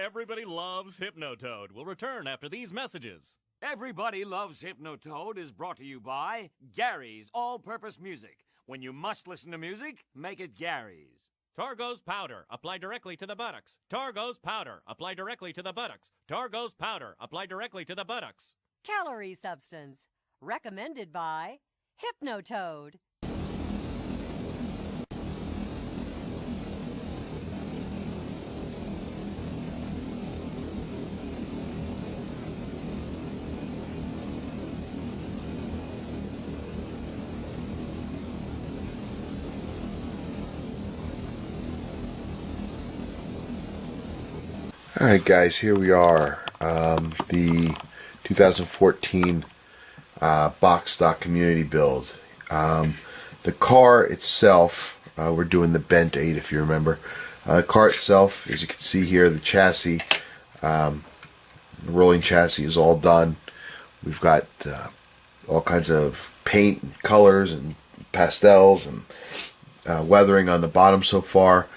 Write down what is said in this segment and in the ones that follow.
Everybody Loves Hypnotoad will return after these messages. Everybody Loves Hypnotoad is brought to you by Gary's All-Purpose Music. When you must listen to music, make it Gary's. Targo's powder, apply directly to the buttocks. Targo's powder, apply directly to the buttocks. Targo's powder, apply directly to the buttocks. Calorie Substance, recommended by Hypnotoad. Alright guys, here we are, the 2014 box stock community build. The car itself, we're doing the Bent 8 if you remember. The car itself, as you can see here, the chassis, the rolling chassis is all done. We've got all kinds of paint and colors and pastels and weathering on the bottom so far.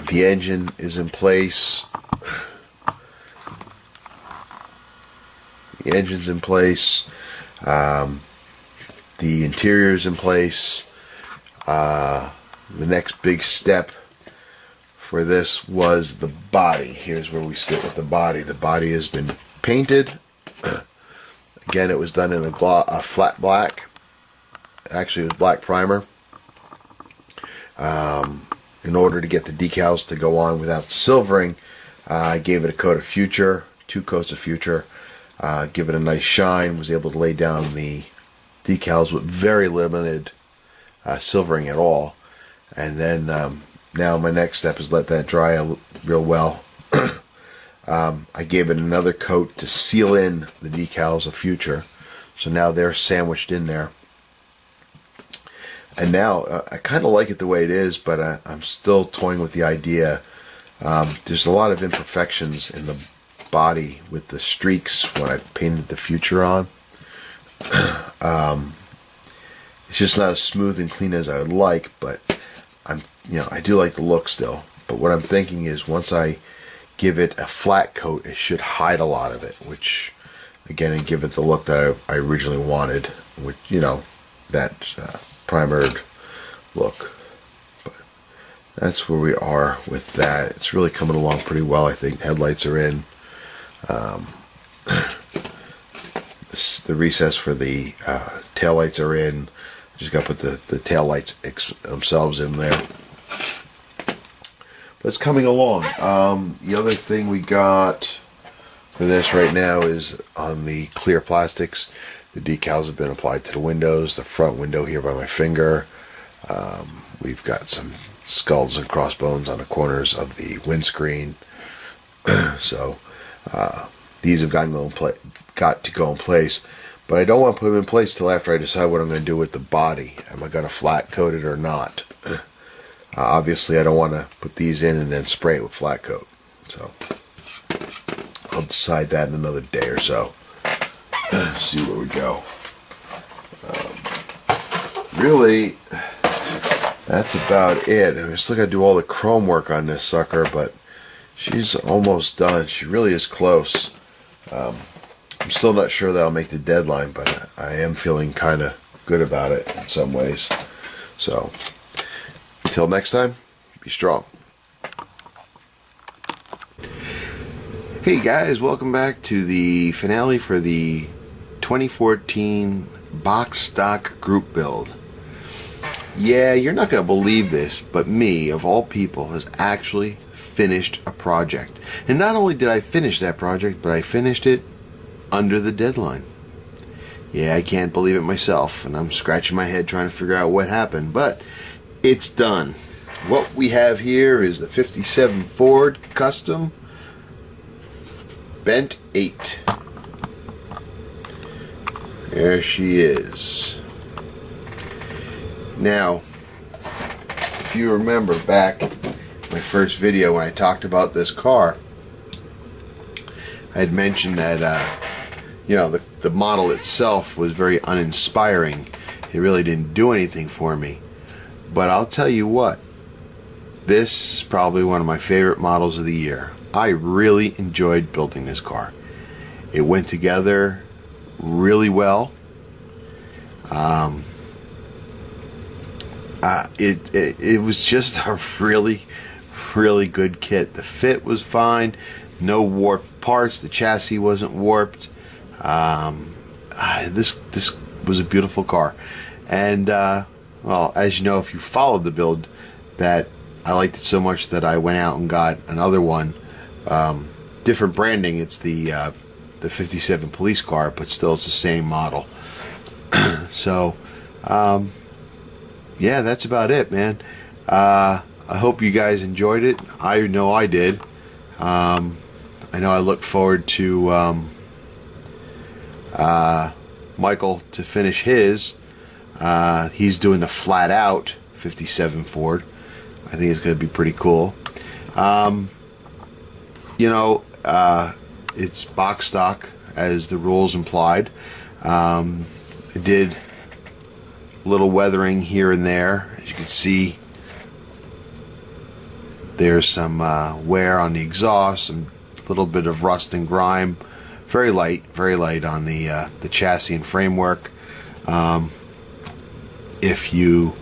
The engine is in place. The engine's in place. The interior is in place. The next big step for this was the body. Here's where we sit with the body. The body has been painted. Again, it was done in a flat black. Actually, it was black primer. In order to get the decals to go on without the silvering, I gave it a coat of Future, 2 coats of Future, give it a nice shine, was able to lay down the decals with very limited silvering at all. And then now my next step is let that dry real well. I gave it another coat to seal in the decals of Future, so now they're sandwiched in there. And now, I kind of like it the way it is, but I'm still toying with the idea. There's a lot of imperfections in the body with the streaks when I painted the Future on. It's just not as smooth and clean as I would like, but I do like the look still. But what I'm thinking is once I give it a flat coat, it should hide a lot of it, which, again, and give it the look that I originally wanted, which, that primered look. But that's where we are with that. It's really coming along pretty well, I think. Headlights are in. The recess for the taillights are in. Just got to put the taillights themselves in there. But it's coming along. The other thing we got for this right now is on the clear plastics. The decals have been applied to the windows, the front window here by my finger. We've got some skulls and crossbones on the corners of the windscreen. So these have got to go in place. But I don't want to put them in place till after I decide what I'm going to do with the body. Am I going to flat coat it or not? Obviously, I don't want to put these in and then spray it with flat coat. So I'll decide that in another day or so. See where we go. Really, that's about it. I still got to do all the chrome work on this sucker, but she's almost done. She really is close. I'm still not sure that I'll make the deadline, but I am feeling kind of good about it in some ways. So, until next time, be strong. Hey guys, welcome back to the finale for the 2014 box stock group build. Yeah, you're not going to believe this, but me, of all people, has actually finished a project. And not only did I finish that project, but I finished it under the deadline. Yeah, I can't believe it myself, and I'm scratching my head trying to figure out what happened, but it's done. What we have here is the 57 Ford Custom Bent 8. There she is. Now, if you remember back my first video when I talked about this car, I had mentioned that the model itself was very uninspiring. It really didn't do anything for me. But I'll tell you what, this is probably one of my favorite models of the year. I really enjoyed building this car. It went together really well. It was just a really good kit. The fit was fine, no warped parts. The chassis wasn't warped. This was a beautiful car, and well, as you know, if you followed the build, that I liked it so much that I went out and got another one, different branding. It's the 57 police car, but still it's the same model. So yeah, that's about it, man. I hope you guys enjoyed it. I know I did. I know I look forward to Michael to finish his. He's doing the flat out 57 Ford. I think it's going to be pretty cool. It's box stock, as the rules implied. I did a little weathering here and there. As you can see, there's some wear on the exhaust, some little bit of rust and grime. Very light on the chassis and framework. If you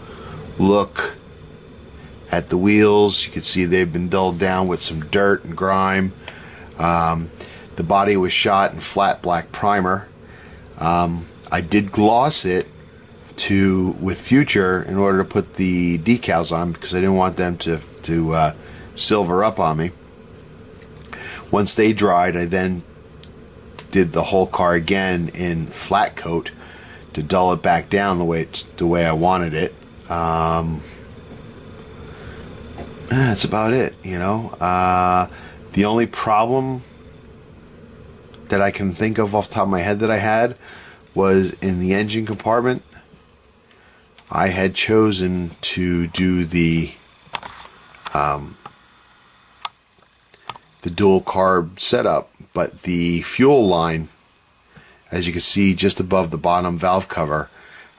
look at the wheels, you can see they've been dulled down with some dirt and grime. The body was shot in flat black primer. I did gloss it with Future in order to put the decals on, because I didn't want them to silver up on me. Once they dried, I then did the whole car again in flat coat to dull it back down the way I wanted it. That's about it, you know. The only problem that I can think of off the top of my head that I had was in the engine compartment. I had chosen to do the dual carb setup, but the fuel line, as you can see just above the bottom valve cover,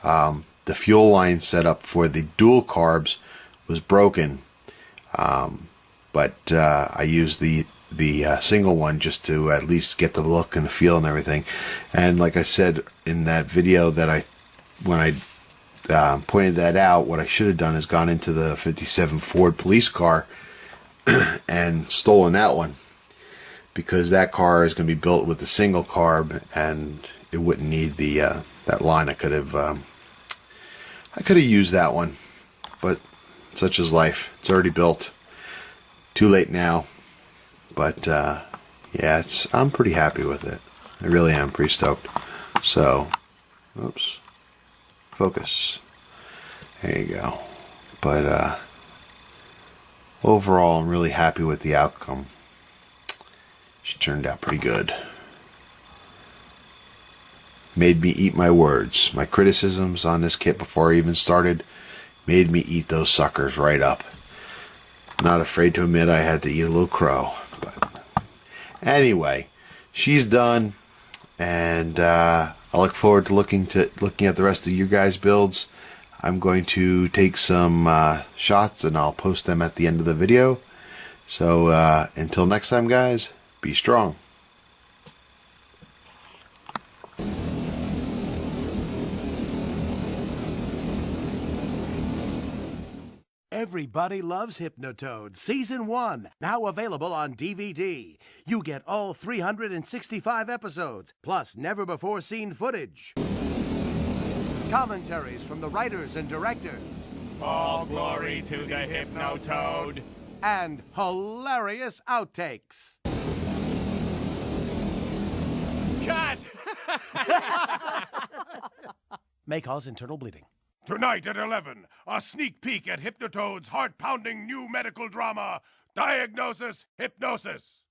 the fuel line setup for the dual carbs was broken. But I used the single one just to at least get the look and the feel and everything. And like I said in that video that when I pointed that out, what I should have done is gone into the 57 Ford police car and stolen that one, because that car is going to be built with the single carb and it wouldn't need the that line. I could have used that one, but such is life. It's already built. Too late now. But yeah, I'm pretty happy with it. I really am pretty stoked. So, oops, focus. There you go. But overall, I'm really happy with the outcome. She turned out pretty good. Made me eat my words. My criticisms on this kit before I even started made me eat those suckers right up. Not afraid to admit I had to eat a little crow. But anyway, she's done, and I look forward to looking at the rest of you guys' builds. I'm going to take some shots and I'll post them at the end of the video. So until next time, guys, be strong. Everybody Loves Hypnotoad, Season 1, now available on DVD. You get all 365 episodes, plus never-before-seen footage. Commentaries from the writers and directors. All glory to the Hypnotoad. And hilarious outtakes. Cut! May cause internal bleeding. Tonight at 11, a sneak peek at Hypnotoad's heart-pounding new medical drama, Diagnosis Hypnosis.